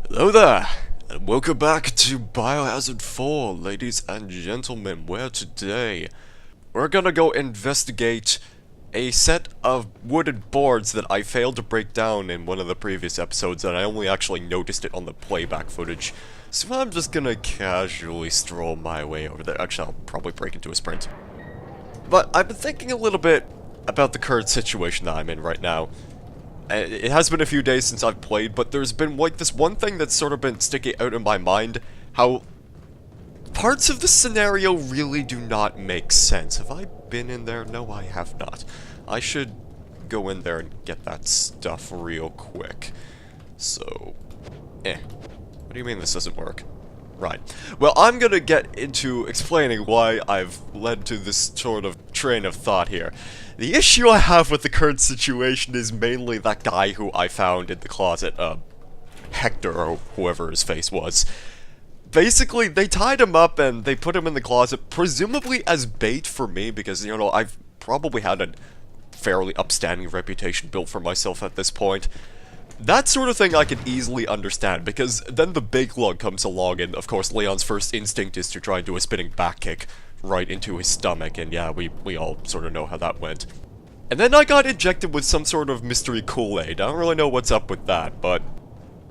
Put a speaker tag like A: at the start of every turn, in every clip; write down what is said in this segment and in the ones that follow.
A: Hello there, and welcome back to Biohazard 4, ladies and gentlemen, where today we're gonna go investigate a set of wooden boards that I failed to break down in one of the previous episodes, and I only actually noticed it on the playback footage. So I'm just gonna casually stroll my way over there. Actually, I'll probably break into a sprint. But I've been thinking a little bit about the current situation that I'm in right now. It has been a few days since I've played, but there's been like this one thing that's sort of been sticking out in my mind, how parts of the scenario really do not make sense. Have I been in there? No, I have not. I should go in there and get that stuff real quick. So, what do you mean this doesn't work? Right. Well, I'm gonna get into explaining why I've led to this sort of train of thought here. The issue I have with the current situation is mainly that guy who I found in the closet, Hector, or whoever his face was. Basically, they tied him up and they put him in the closet, presumably as bait for me, because, you know, I've probably had a fairly upstanding reputation built for myself at this point. That sort of thing I can easily understand, because then the big lug comes along, and of course Leon's first instinct is to try and do a spinning back kick right into his stomach, and yeah, we all sort of know how that went. And then I got injected with some sort of mystery Kool-Aid. I don't really know what's up with that, but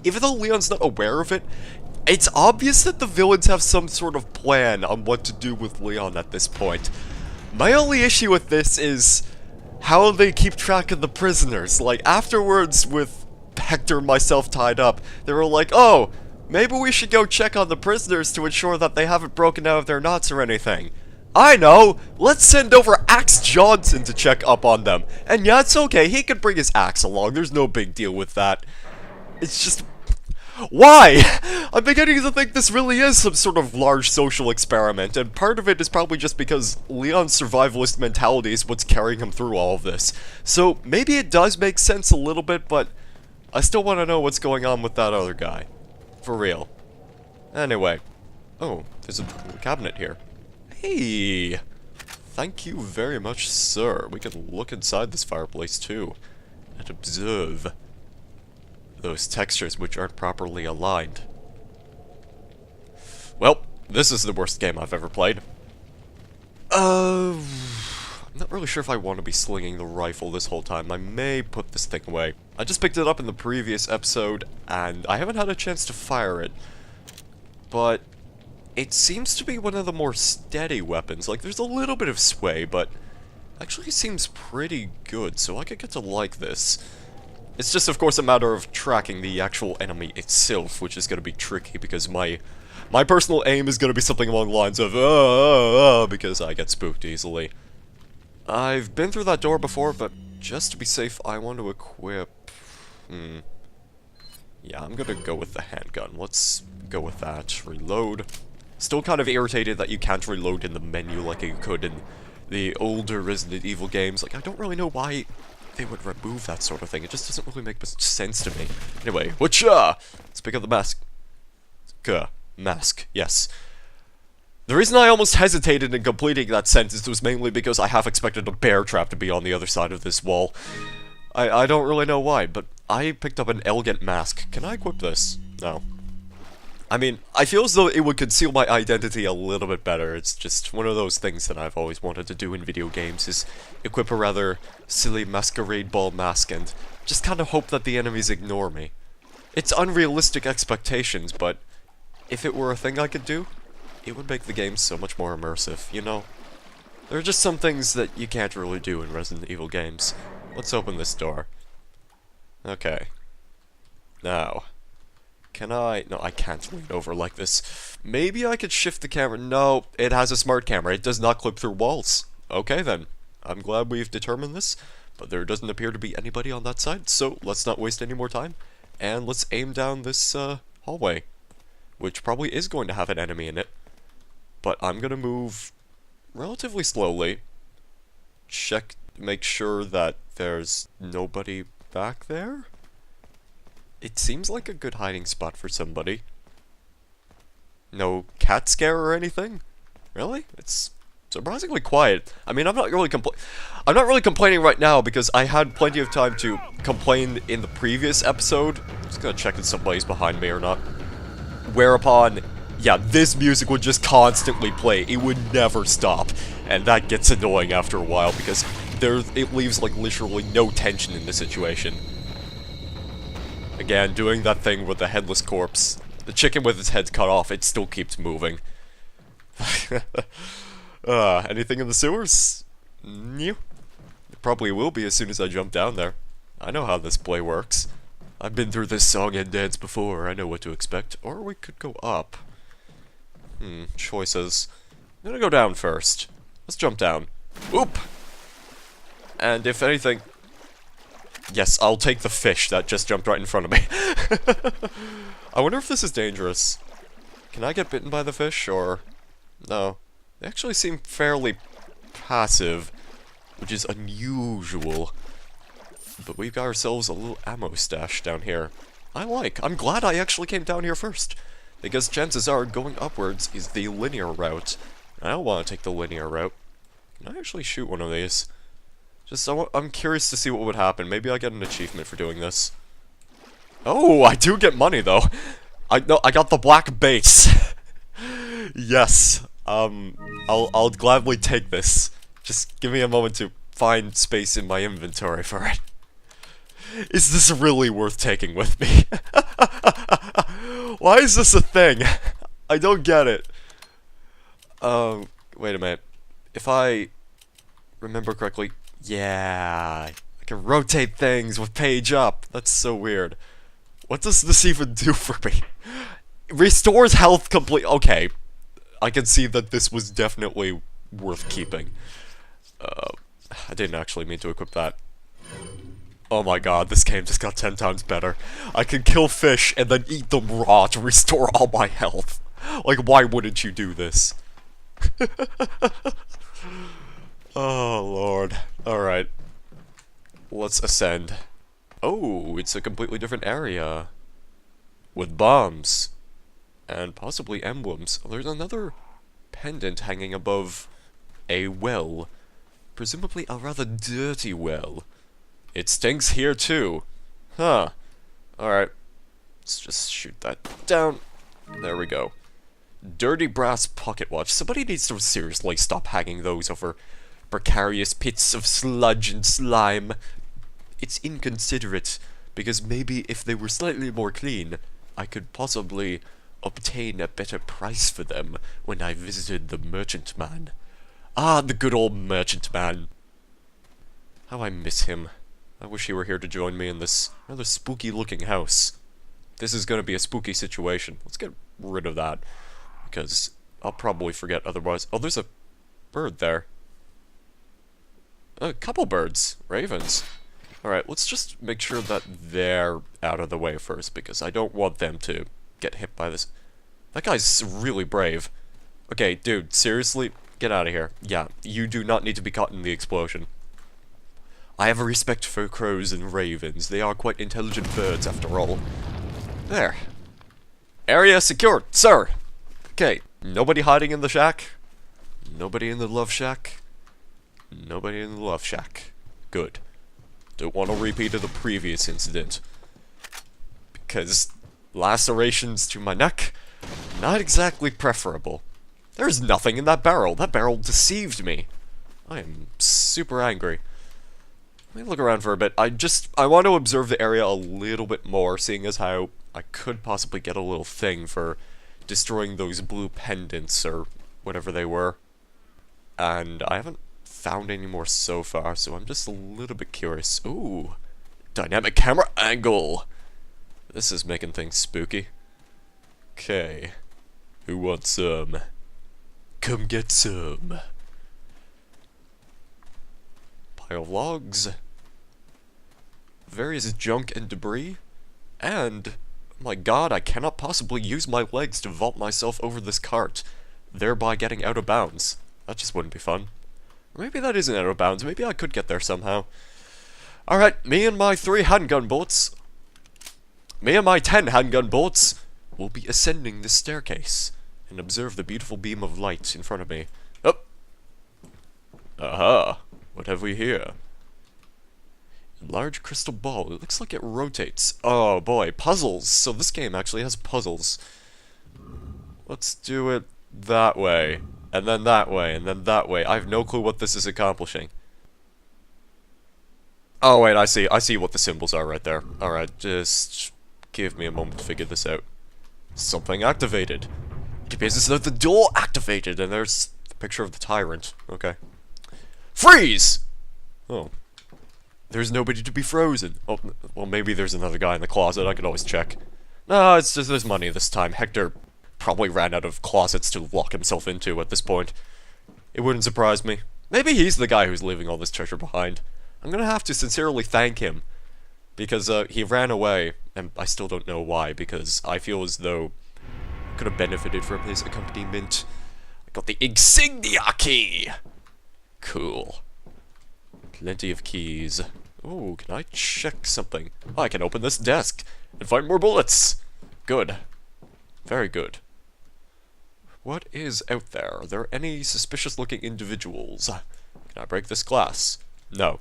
A: even though Leon's not aware of it, it's obvious that the villains have some sort of plan on what to do with Leon at this point. My only issue with this is how they keep track of the prisoners. Like, afterwards, with Hector and myself tied up, they were like, oh, maybe we should go check on the prisoners to ensure that they haven't broken out of their knots or anything. I know! Let's send over Axe Johnson to check up on them. And yeah, it's okay, he can bring his axe along, there's no big deal with that. It's just... why? I'm beginning to think this really is some sort of large social experiment, and part of it is probably just because Leon's survivalist mentality is what's carrying him through all of this. So maybe it does make sense a little bit, but I still want to know what's going on with that other guy. For real. Anyway. Oh, there's a cabinet here. Hey! Thank you very much, sir. We can look inside this fireplace, too. And observe those textures which aren't properly aligned. Well, this is the worst game I've ever played. I'm not really sure if I want to be slinging the rifle this whole time. I may put this thing away. I just picked it up in the previous episode, and I haven't had a chance to fire it. But it seems to be one of the more steady weapons. Like, there's a little bit of sway, but actually seems pretty good, so I could get to like this. It's just, of course, a matter of tracking the actual enemy itself, which is going to be tricky, because my personal aim is going to be something along the lines of, because I get spooked easily. I've been through that door before, but just to be safe, I want to equip... Yeah, I'm gonna go with the handgun. Let's go with that. Reload. Still kind of irritated that you can't reload in the menu like you could in the older Resident Evil games. Like, I don't really know why they would remove that sort of thing. It just doesn't really make much sense to me. Anyway, whatcha? Let's pick up the mask. Mask, yes. The reason I almost hesitated in completing that sentence was mainly because I half expected a bear trap to be on the other side of this wall. I don't really know why, but I picked up an elegant mask. Can I equip this? No. I mean, I feel as though it would conceal my identity a little bit better. It's just one of those things that I've always wanted to do in video games, is equip a rather silly masquerade ball mask and just kind of hope that the enemies ignore me. It's unrealistic expectations, but if it were a thing I could do, it would make the game so much more immersive, you know? There are just some things that you can't really do in Resident Evil games. Let's open this door. Okay. Now, can I... No, I can't lean over like this. Maybe I could shift the camera. No, it has a smart camera. It does not clip through walls. Okay, then. I'm glad we've determined this, but there doesn't appear to be anybody on that side, so let's not waste any more time, and let's aim down this, hallway, which probably is going to have an enemy in it. But I'm gonna move relatively slowly, make sure that there's nobody back there. It seems like a good hiding spot for somebody. No cat scare or anything? Really? It's surprisingly quiet. I mean, I'm not really complaining right now because I had plenty of time to complain in the previous episode. I'm just gonna check if somebody's behind me or not. Whereupon, yeah, this music would just constantly play. It would never stop. And that gets annoying after a while because it leaves like literally no tension in the situation. Again, doing that thing with the headless corpse. The chicken with its head cut off, it still keeps moving. Anything in the sewers? New? It probably will be as soon as I jump down there. I know how this play works. I've been through this song and dance before, I know what to expect. Or we could go up. Choices. I'm gonna go down first. Let's jump down. Oop! And if anything... Yes, I'll take the fish that just jumped right in front of me. I wonder if this is dangerous. Can I get bitten by the fish, or... No. They actually seem fairly passive, which is unusual. But we've got ourselves a little ammo stash down here. I'm glad I actually came down here first, because chances are going upwards is the linear route. I don't want to take the linear route. Can I actually shoot one of these? Just, I'm curious to see what would happen. Maybe I get an achievement for doing this. Oh, I do get money, though. I got the black base. Yes. I'll gladly take this. Just give me a moment to find space in my inventory for it. Is this really worth taking with me? Why is this a thing? I don't get it. Wait a minute. If I remember correctly, yeah, I can rotate things with page up. That's so weird. What does this even do for me? Restores health complete. Okay, I can see that this was definitely worth keeping. I didn't actually mean to equip that. Oh my god, this game just got 10 times better. I can kill fish and then eat them raw to restore all my health. Like, why wouldn't you do this? Oh, Lord. Alright. Let's ascend. Oh, it's a completely different area. With bombs. And possibly emblems. There's another pendant hanging above a well. Presumably a rather dirty well. It stinks here too. Huh. Alright. Let's just shoot that down. There we go. Dirty brass pocket watch. Somebody needs to seriously stop hanging those over precarious pits of sludge and slime. It's inconsiderate, because maybe if they were slightly more clean, I could possibly obtain a better price for them when I visited the merchant man. Ah, the good old merchant man. How I miss him. I wish he were here to join me in this rather spooky looking house. This is going to be a spooky situation. Let's get rid of that, because I'll probably forget otherwise. Oh, there's a bird there. A couple birds. Ravens. Alright, let's just make sure that they're out of the way first, because I don't want them to get hit by this. That guy's really brave. Okay, dude, seriously? Get out of here. Yeah, you do not need to be caught in the explosion. I have a respect for crows and ravens. They are quite intelligent birds, after all. There. Area secured, sir! Okay, nobody hiding in the shack? Nobody in the love shack? Nobody in the love shack. Good. Don't want a repeat of the previous incident. Because lacerations to my neck, not exactly preferable. There's nothing in that barrel. That barrel deceived me. I am super angry. Let me look around for a bit. I want to observe the area a little bit more, seeing as how I could possibly get a little thing for destroying those blue pendants, or whatever they were. And I haven't found any more so far, so I'm just a little bit curious. Ooh, dynamic camera angle! This is making things spooky. Okay. Who wants some? Come get some. Pile of logs. Various junk and debris. And, oh my god, I cannot possibly use my legs to vault myself over this cart, thereby getting out of bounds. That just wouldn't be fun. Or maybe that isn't out of bounds. Maybe I could get there somehow. Alright, me and my 3 handgun bullets. Me and my 10 handgun bullets will be ascending this staircase and observe the beautiful beam of light in front of me. Oh! Aha! What have we here? Large crystal ball. It looks like it rotates. Oh boy, puzzles! So this game actually has puzzles. Let's do it that way, and then that way, and then that way. I have no clue what this is accomplishing. Oh wait, I see what the symbols are right there. Alright, just give me a moment to figure this out. Something activated. It appears as though the door activated, and there's the picture of the tyrant. Okay. Freeze! Oh. There's nobody to be frozen. Oh, well, maybe there's another guy in the closet. I could always check. No, it's just there's money this time. Hector probably ran out of closets to lock himself into at this point. It wouldn't surprise me. Maybe he's the guy who's leaving all this treasure behind. I'm gonna have to sincerely thank him. Because, he ran away, and I still don't know why, because I feel as though I could have benefited from his accompaniment. I got the insignia key! Cool. Plenty of keys. Ooh, can I check something? Oh, I can open this desk and find more bullets! Good. Very good. What is out there? Are there any suspicious-looking individuals? Can I break this glass? No.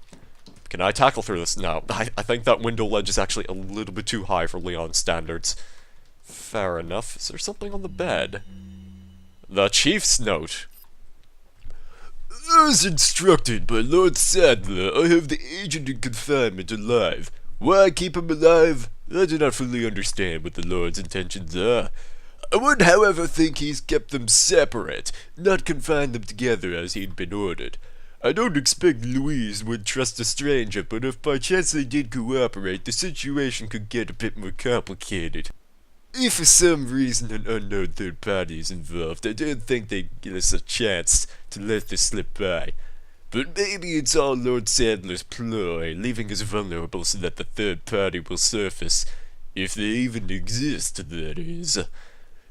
A: Can I tackle through this? No. I think that window ledge is actually a little bit too high for Leon's standards. Fair enough. Is there something on the bed? The Chief's note. As instructed by Lord Sadler, I have the agent in confinement alive. Why keep him alive? I do not fully understand what the Lord's intentions are. I would, however, think he's kept them separate, not confined them together as he'd been ordered. I don't expect Louise would trust a stranger, but if by chance they did cooperate, the situation could get a bit more complicated. If for some reason an unknown third party is involved, I don't think they'd give us a chance to let this slip by. But maybe it's all Lord Sadler's ploy, leaving us vulnerable so that the third party will surface. If they even exist, that is.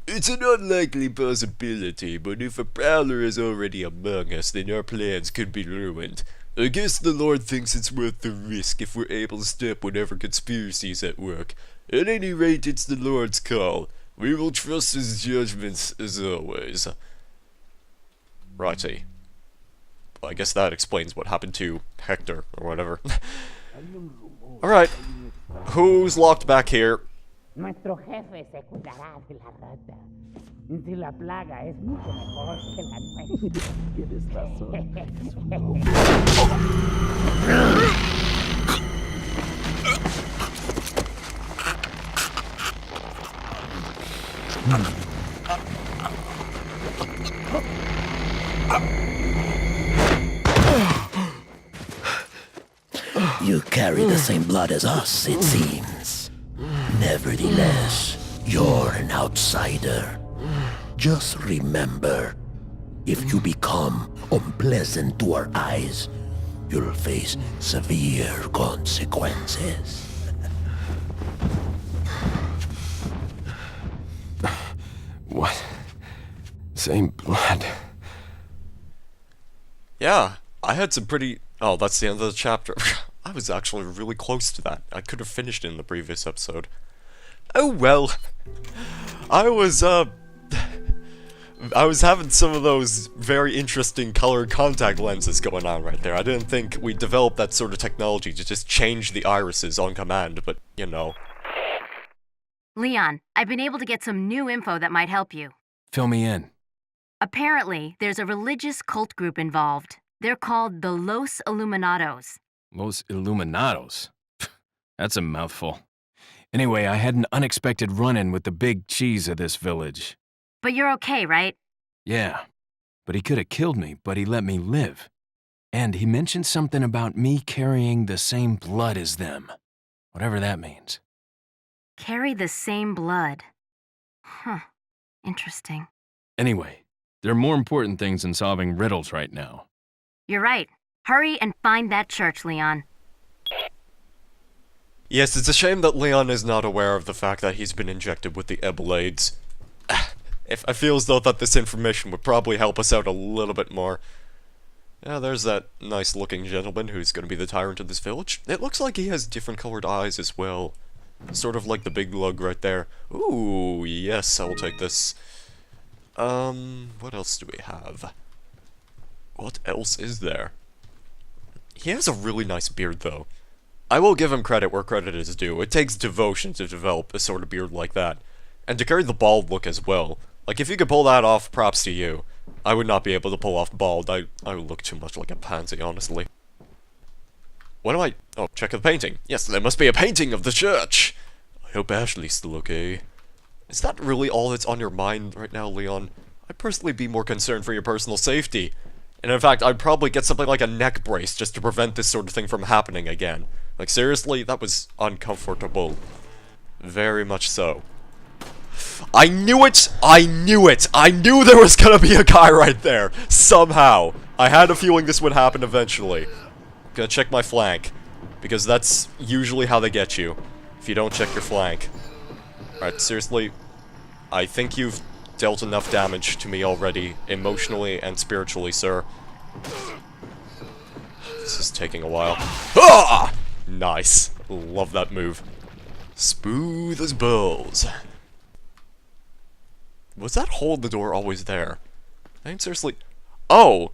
A: It's an unlikely possibility, but if a prowler is already among us, then our plans could be ruined. I guess the Lord thinks it's worth the risk if we're able to stop whatever conspiracy's at work. At any rate, it's the Lord's call. We will trust his judgments as always. Righty. Well, I guess that explains what happened to Hector, or whatever. Alright. Who's locked back here?
B: Nuestro jefe se cuidará de la rata. Si la plaga es mucho mejor que la nuestra. Tienes razón.
C: You carry the same blood as us, it seems. Nevertheless, you're an outsider. Just remember, if you become unpleasant to our eyes, you'll face severe consequences.
D: What? Same blood.
A: Yeah, I had some pretty... Oh, that's the end of the chapter. I was actually really close to that. I could have finished it in the previous episode. Oh well. I was having some of those very interesting colored contact lenses going on right there. I didn't think we developed that sort of technology to just change the irises on command, but, you know.
E: Leon, I've been able to get some new info that might help you.
D: Fill me in.
E: Apparently, there's a religious cult group involved. They're called the Los Illuminados.
D: Los Illuminados. That's a mouthful. Anyway, I had an unexpected run-in with the big cheese of this village.
E: But you're okay, right?
D: Yeah, but he could have killed me, but he let me live. And he mentioned something about me carrying the same blood as them. Whatever that means.
E: Carry the same blood. Huh. Interesting.
D: Anyway, there are more important things than solving riddles right now.
E: You're right. Hurry and find that church, Leon.
A: Yes, it's a shame that Leon is not aware of the fact that he's been injected with the Ebolades. If I feel as though that this information would probably help us out a little bit more. Yeah, there's that nice-looking gentleman who's going to be the tyrant of this village. It looks like he has different colored eyes as well. Sort of like the big lug right there. Ooh, yes, I will take this. What else do we have? What else is there? He has a really nice beard, though. I will give him credit where credit is due. It takes devotion to develop a sort of beard like that. And to carry the bald look as well. Like, if you could pull that off, props to you. I would not be able to pull off bald. I would look too much like a pansy, honestly. What am I... Oh, check the painting. Yes, there must be a painting of the church! I hope Ashley's still okay. Is that really all that's on your mind right now, Leon? I'd personally be more concerned for your personal safety. And in fact, I'd probably get something like a neck brace just to prevent this sort of thing from happening again. Like, seriously, that was uncomfortable. Very much so. I knew it! I knew it! I knew there was gonna be a guy right there! Somehow! I had a feeling this would happen eventually. Gonna check my flank. Because that's usually how they get you. If you don't check your flank. Alright, seriously. I think you've dealt enough damage to me already, emotionally and spiritually, sir. This is taking a while. Ah! Nice. Love that move. Smooth as balls. Was that hole in the door always there? I mean, seriously... Oh!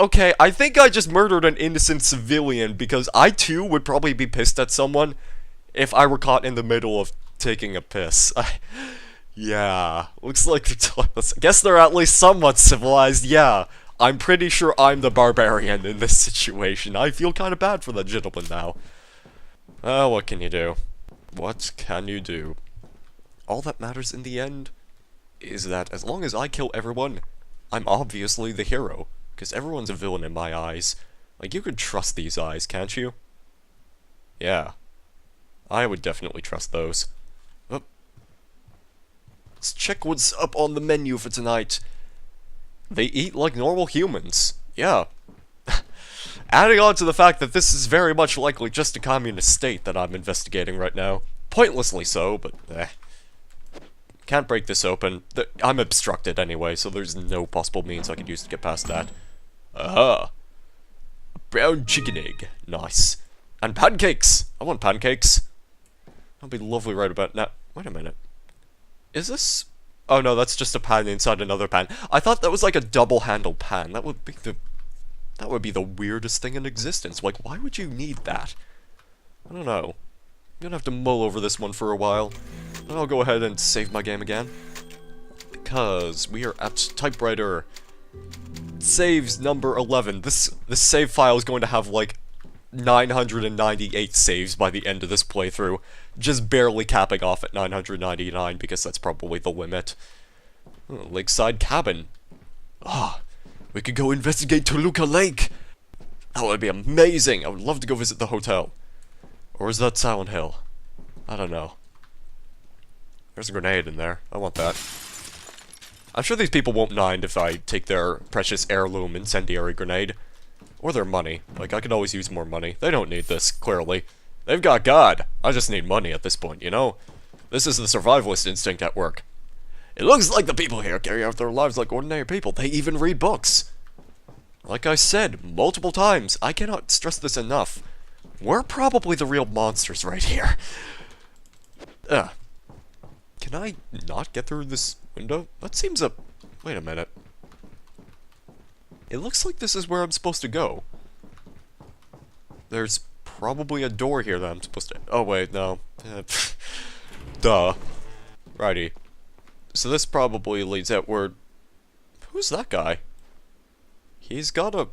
A: Okay, I think I just murdered an innocent civilian because I too would probably be pissed at someone if I were caught in the middle of taking a piss. Yeah, looks like they're I guess they're at least somewhat civilized, yeah. I'm pretty sure I'm the barbarian in this situation. I feel kind of bad for that gentleman now. What can you do? What can you do? All that matters in the end is that as long as I kill everyone, I'm obviously the hero. Because everyone's a villain in my eyes. Like, you could trust these eyes, can't you? Yeah. I would definitely trust those. Let's check what's up on the menu for tonight. They eat like normal humans. Yeah. Adding on to the fact that this is very much likely just a communist state that I'm investigating right now. Pointlessly so, but can't break this open. I'm obstructed anyway, so there's no possible means I could use to get past that. Aha! Brown chicken egg. Nice. And pancakes! I want pancakes. That'll be lovely right about now. Wait a minute. Is this... Oh no, that's just a pan inside another pan. I thought that was like a double-handled pan. That would be the weirdest thing in existence. Like, why would you need that? I don't know. I'm gonna have to mull over this one for a while. Then I'll go ahead and save my game again. Because we are at typewriter saves number 11. This save file is going to have like 998 saves by the end of this playthrough. Just barely capping off at 999 because that's probably the limit. Oh, lakeside cabin. Ah, we could go investigate Toluca Lake. That would be amazing. I would love to go visit the hotel. Or is that Silent Hill? I don't know. There's a grenade in there. I want that. I'm sure these people won't mind if I take their precious heirloom incendiary grenade. Or their money. Like, I could always use more money. They don't need this, clearly. They've got God. I just need money at this point, you know? This is the survivalist instinct at work. It looks like the people here carry out their lives like ordinary people. They even read books. Like I said multiple times, I cannot stress this enough. We're probably the real monsters right here. Can I not get through this window? That seems a... Wait a minute. It looks like this is where I'm supposed to go. There's probably a door here that I'm supposed to... Oh, wait, no. Duh. Righty. So this probably leads outward... Who's that guy? He's got a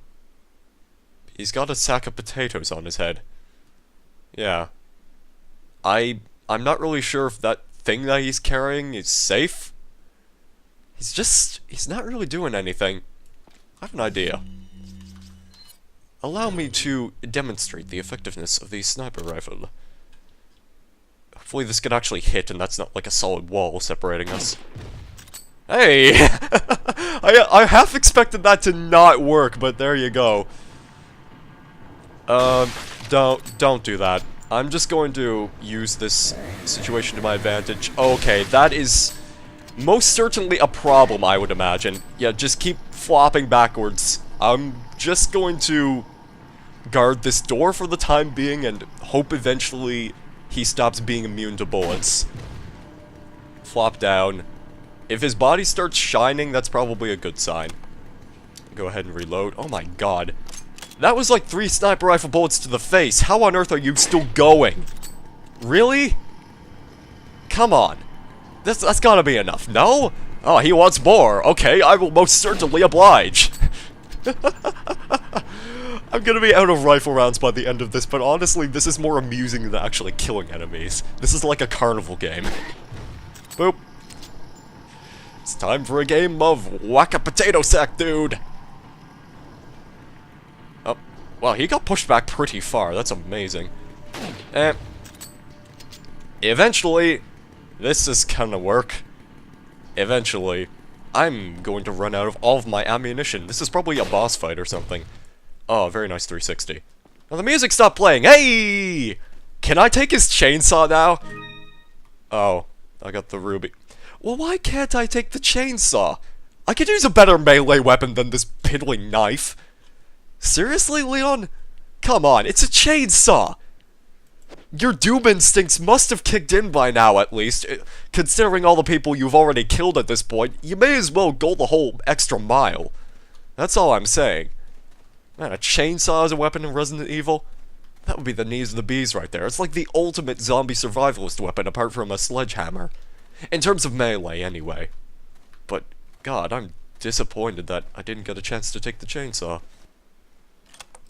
A: sack of potatoes on his head. Yeah. I'm not really sure if that thing that he's carrying is safe. He's not really doing anything. I have an idea. Allow me to demonstrate the effectiveness of the sniper rifle. Hopefully this can actually hit and that's not like a solid wall separating us. Hey! I half expected that to not work, but there you go. Don't do that. I'm just going to use this situation to my advantage. Okay, that is most certainly a problem, I would imagine. Yeah, just keep flopping backwards. I'm just going to guard this door for the time being and hope eventually he stops being immune to bullets. Flop down. If his body starts shining, that's probably a good sign. Go ahead and reload. Oh my god. That was like 3 sniper rifle bullets to the face. How on earth are you still going? Really? Come on. That's gotta be enough, no? Oh, he wants more. Okay, I will most certainly oblige. I'm gonna be out of rifle rounds by the end of this, but honestly, this is more amusing than actually killing enemies. This is like a carnival game. Boop. It's time for a game of whack-a-potato sack, dude! Oh, well, he got pushed back pretty far. That's amazing. Eventually, this is gonna work. Eventually, I'm going to run out of all of my ammunition. This is probably a boss fight or something. Oh, very nice 360. Now the music stopped playing. Hey! Can I take his chainsaw now? Oh, I got the ruby. Well, why can't I take the chainsaw? I could use a better melee weapon than this piddling knife. Seriously, Leon? Come on, it's a chainsaw! Your doom instincts must have kicked in by now, at least. Considering all the people you've already killed at this point, you may as well go the whole extra mile. That's all I'm saying. Man, a chainsaw as a weapon in Resident Evil? That would be the knees of the bees right there. It's like the ultimate zombie survivalist weapon apart from a sledgehammer. In terms of melee, anyway. But, God, I'm disappointed that I didn't get a chance to take the chainsaw.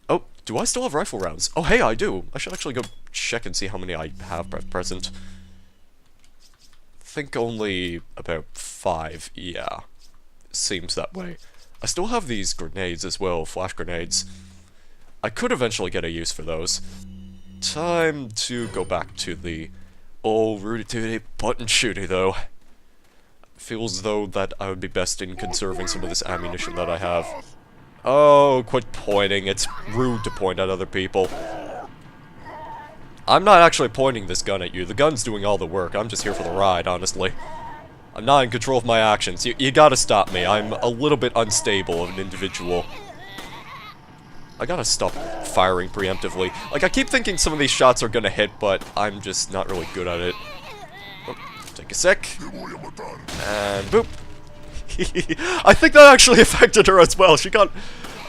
A: Oh, do I still have rifle rounds? Oh, hey, I do. I should actually go check and see how many I have at present. I think only about 5, yeah. Seems that way. I still have these grenades as well, flash grenades. I could eventually get a use for those. Time to go back to the old rooty-tooty button shooty, though. Feels as though that I would be best in conserving some of this ammunition that I have. Oh, quit pointing. It's rude to point at other people. I'm not actually pointing this gun at you. The gun's doing all the work. I'm just here for the ride, honestly. I'm not in control of my actions. You gotta stop me. I'm a little bit unstable of an individual. I gotta stop firing preemptively. Like, I keep thinking some of these shots are gonna hit, but I'm just not really good at it. Oh, take a sec. And boop. I think that actually affected her as well. She got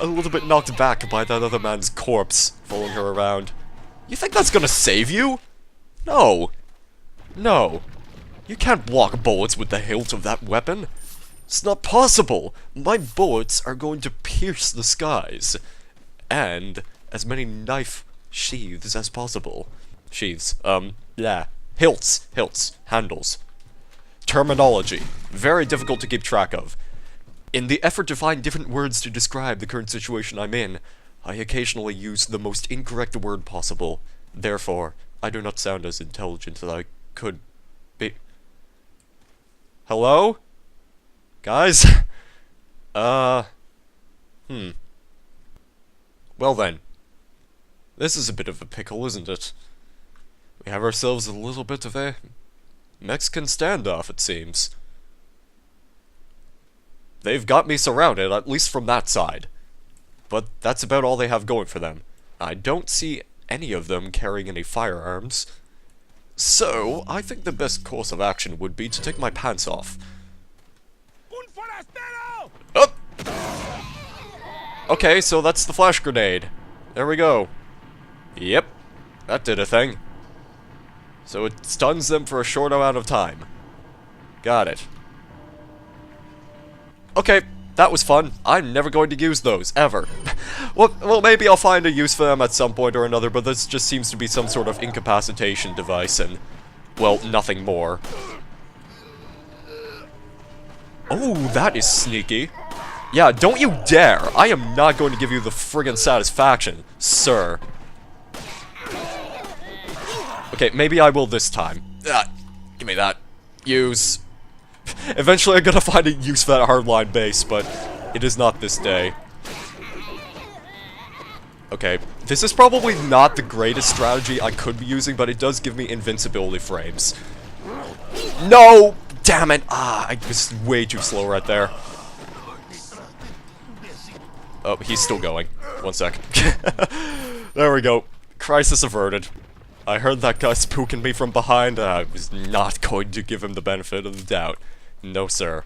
A: a little bit knocked back by that other man's corpse following her around. You think that's gonna save you? No. No. You can't block bullets with the hilt of that weapon. It's not possible. My bullets are going to pierce the skies. And as many knife sheaths as possible. Sheaths. Yeah. Hilts. Hilts. Handles. Terminology. Very difficult to keep track of. In the effort to find different words to describe the current situation I'm in, I occasionally use the most incorrect word possible. Therefore, I do not sound as intelligent as I could be. Hello? Guys? Well then. This is a bit of a pickle, isn't it? We have ourselves a little bit of a Mexican standoff, it seems. They've got me surrounded, at least from that side. But that's about all they have going for them. I don't see any of them carrying any firearms. So, I think the best course of action would be to take my pants off. Oh! Okay, so that's the flash grenade. There we go. Yep, that did a thing. So it stuns them for a short amount of time. Got it. Okay, that was fun. I'm never going to use those, ever. Well, maybe I'll find a use for them at some point or another, but this just seems to be some sort of incapacitation device and, well, nothing more. Oh, that is sneaky. Yeah, don't you dare! I am not going to give you the friggin' satisfaction, sir. Okay, maybe I will this time. Give me that. Use. Eventually I'm gonna find a use for that hardline base, but it is not this day. Okay, this is probably not the greatest strategy I could be using, but it does give me invincibility frames. No! Damn it! Ah, I was way too slow right there. Oh, he's still going. One sec. There we go. Crisis averted. I heard that guy spooking me from behind, and I was not going to give him the benefit of the doubt. No, sir.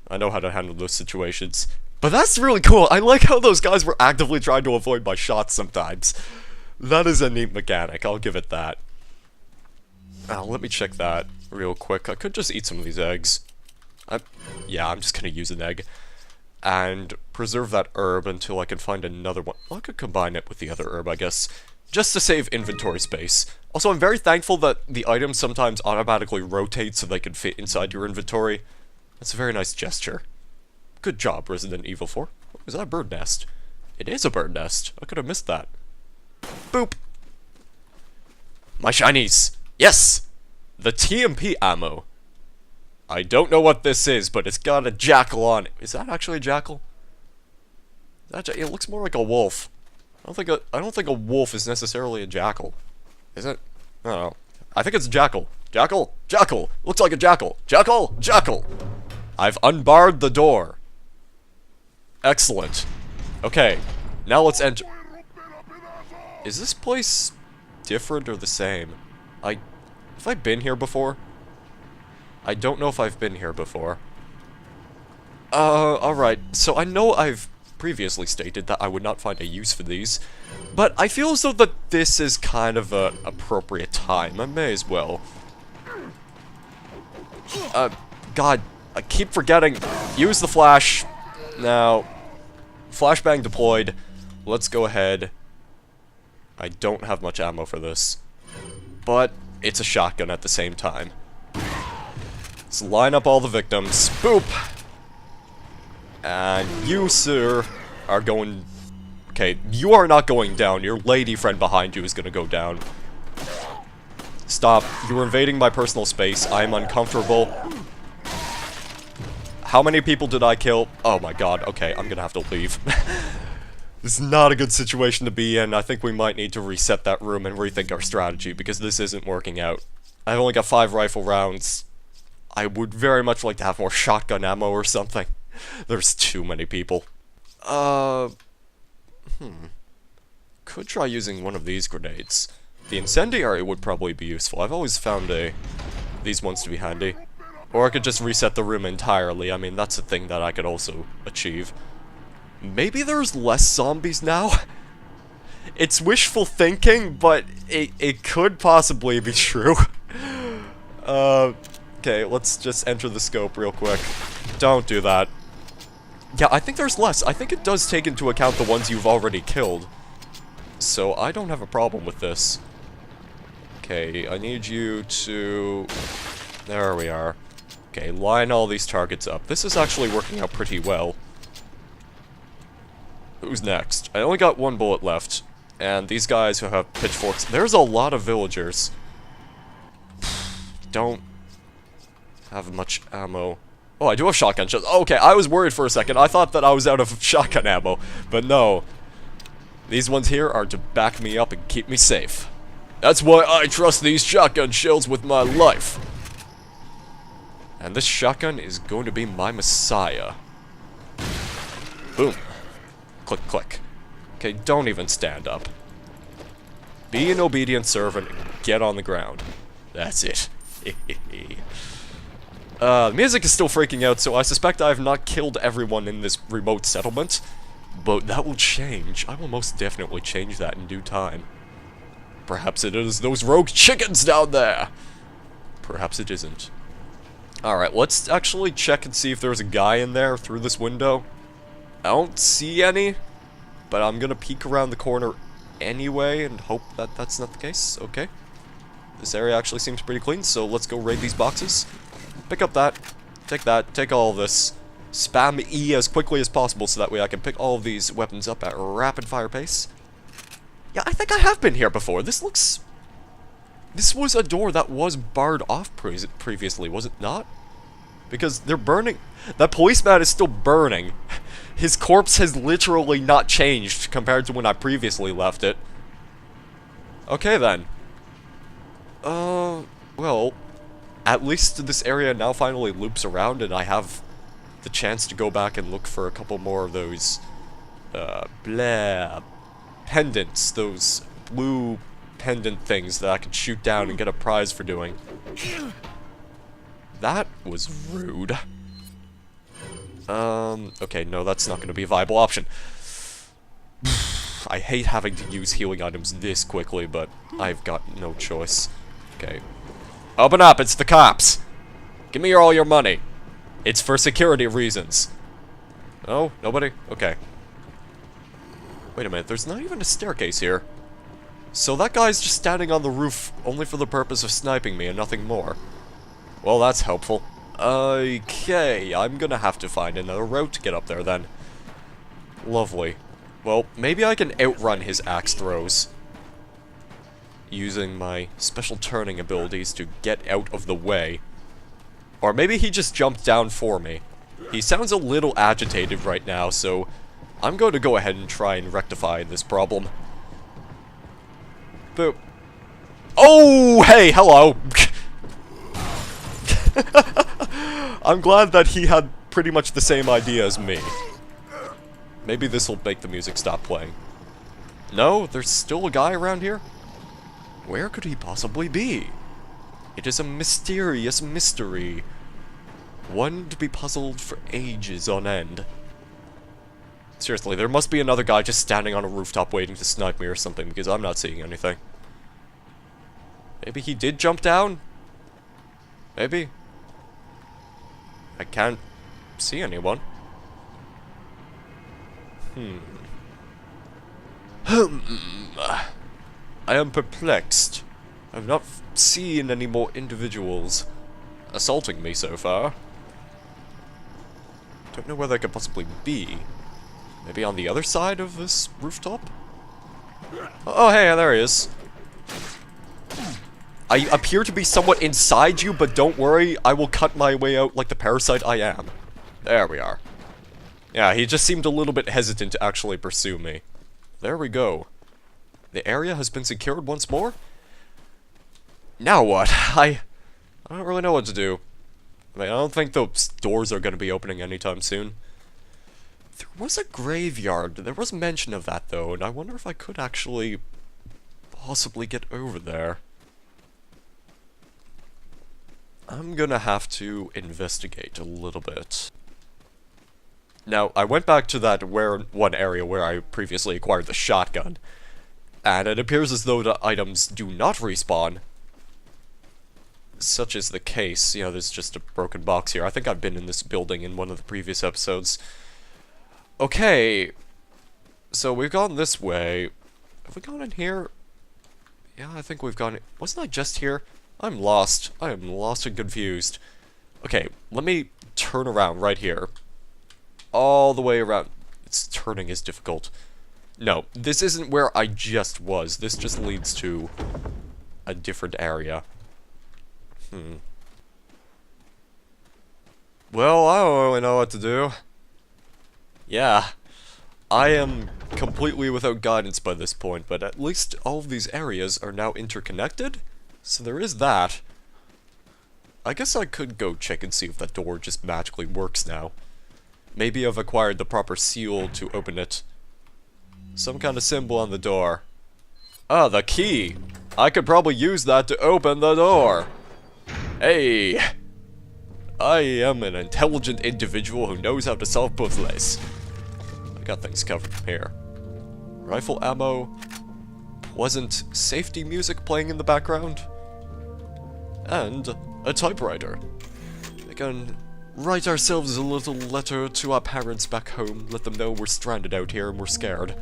A: I know how to handle those situations. But that's really cool. I like how those guys were actively trying to avoid my shots sometimes. That is a neat mechanic, I'll give it that. Let me check that real quick. I could just eat some of these eggs. Yeah, I'm just gonna use an egg. And preserve that herb until I can find another one. Well, I could combine it with the other herb, I guess. Just to save inventory space. Also, I'm very thankful that the items sometimes automatically rotate so they can fit inside your inventory. That's a very nice gesture. Good job, Resident Evil 4. Oh, is that a bird nest? It is a bird nest. I could have missed that. Boop! My shinies! Yes! The TMP ammo. I don't know what this is, but it's got a jackal on it. Is that actually a jackal? It looks more like a wolf. I don't think a wolf is necessarily a jackal. Is it? I don't know. I think it's a jackal. Jackal! Jackal! Looks like a jackal! Jackal! Jackal! I've unbarred the door. Excellent. Okay, now let's enter. Is this place different or the same? Have I been here before? I don't know if I've been here before. Alright. So I know I've previously stated that I would not find a use for these, but I feel as though that this is kind of an appropriate time. I may as well. God, I keep forgetting. Use the flash. Now, flashbang deployed. Let's go ahead. I don't have much ammo for this, but it's a shotgun at the same time. Let's line up all the victims. Boop! And you, sir, are going... Okay, you are not going down. Your lady friend behind you is gonna go down. Stop. You're invading my personal space. I am uncomfortable. How many people did I kill? Oh my god. Okay, I'm gonna have to leave. This is not a good situation to be in. I think we might need to reset that room and rethink our strategy, because this isn't working out. I've only got 5 rifle rounds. I would very much like to have more shotgun ammo or something. There's too many people. Could try using one of these grenades. The incendiary would probably be useful. I've always found these ones to be handy. Or I could just reset the room entirely. I mean, that's a thing that I could also achieve. Maybe there's less zombies now? It's wishful thinking, but it could possibly be true. Okay, let's just enter the scope real quick. Don't do that. Yeah, I think there's less. I think it does take into account the ones you've already killed. So I don't have a problem with this. Okay, I need you to... There we are. Okay, line all these targets up. This is actually working out pretty well. Who's next? I only got 1 bullet left. And these guys who have pitchforks... There's a lot of villagers. Don't have much ammo. Oh, I do have shotgun shells. Oh, okay, I was worried for a second. I thought that I was out of shotgun ammo. But no. These ones here are to back me up and keep me safe. That's why I trust these shotgun shells with my life. And this shotgun is going to be my messiah. Boom. Click, click. Okay, don't even stand up. Be an obedient servant and get on the ground. That's it. The music is still freaking out, so I suspect I have not killed everyone in this remote settlement. But that will change. I will most definitely change that in due time. Perhaps it is those rogue chickens down there. Perhaps it isn't. Alright, let's actually check and see if there's a guy in there through this window. I don't see any, but I'm gonna peek around the corner anyway and hope that that's not the case. Okay. This area actually seems pretty clean, so let's go raid these boxes. Pick up that, take all of this. Spam E as quickly as possible so that way I can pick all of these weapons up at rapid fire pace. Yeah, I think I have been here before. This was a door that was barred off previously, was it not? Because they're burning. That policeman is still burning. His corpse has literally not changed compared to when I previously left it. Okay then. Well, at least this area now finally loops around and I have the chance to go back and look for a couple more of those, pendants, those blue pendant things that I could shoot down and get a prize for doing. That was rude. Okay, no, that's not gonna be a viable option. I hate having to use healing items this quickly, but I've got no choice. Okay. Open up, it's the cops! Give me all your money. It's for security reasons. Oh, nobody? Okay. Wait a minute, there's not even a staircase here. So that guy's just standing on the roof only for the purpose of sniping me and nothing more. Well, that's helpful. Okay, I'm gonna have to find another route to get up there then. Lovely. Well, maybe I can outrun his axe throws. Using my special turning abilities to get out of the way. Or maybe he just jumped down for me. He sounds a little agitated right now, so I'm going to go ahead and try and rectify this problem. Boop. Oh, hey, hello! I'm glad that he had pretty much the same idea as me. Maybe this will make the music stop playing. No, there's still a guy around here? Where could he possibly be? It is a mysterious mystery. One to be puzzled for ages on end. Seriously, there must be another guy just standing on a rooftop waiting to snipe me or something, because I'm not seeing anything. Maybe he did jump down? Maybe? I can't see anyone. I am perplexed. I've not seen any more individuals assaulting me so far. Don't know where they could possibly be. Maybe on the other side of this rooftop? Oh, hey, there he is. I appear to be somewhat inside you, but don't worry, I will cut my way out like the parasite I am. There we are. Yeah, he just seemed a little bit hesitant to actually pursue me. There we go. The area has been secured once more? Now what? I don't really know what to do. I mean, I don't think those doors are going to be opening anytime soon. There was a graveyard. There was mention of that, though, and I wonder if I could actually possibly get over there. I'm gonna have to investigate a little bit. Now, I went back to that one area where I previously acquired the shotgun, and it appears as though the items do not respawn. Such is the case. You know, there's just a broken box here. I think I've been in this building in one of the previous episodes. Okay, so we've gone this way. Have we gone in here? Yeah, I think we've gone... Wasn't I just here? I'm lost. I am lost and confused. Okay, let me turn around right here. All the way around. Turning is difficult. No, this isn't where I just was. This just leads to a different area. Well, I don't really know what to do. Yeah, I am completely without guidance by this point, but at least all of these areas are now interconnected, so there is that. I guess I could go check and see if that door just magically works now. Maybe I've acquired the proper seal to open it. Some kind of symbol on the door. Ah, the key! I could probably use that to open the door! Hey! I am an intelligent individual who knows how to solve puzzles. I got things covered here. Rifle ammo. Pleasant safety music playing in the background. And a typewriter. We can write ourselves a little letter to our parents back home, let them know we're stranded out here and we're scared.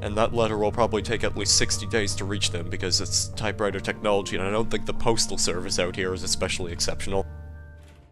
A: And that letter will probably take at least 60 days to reach them because it's typewriter technology, and I don't think the postal service out here is especially exceptional.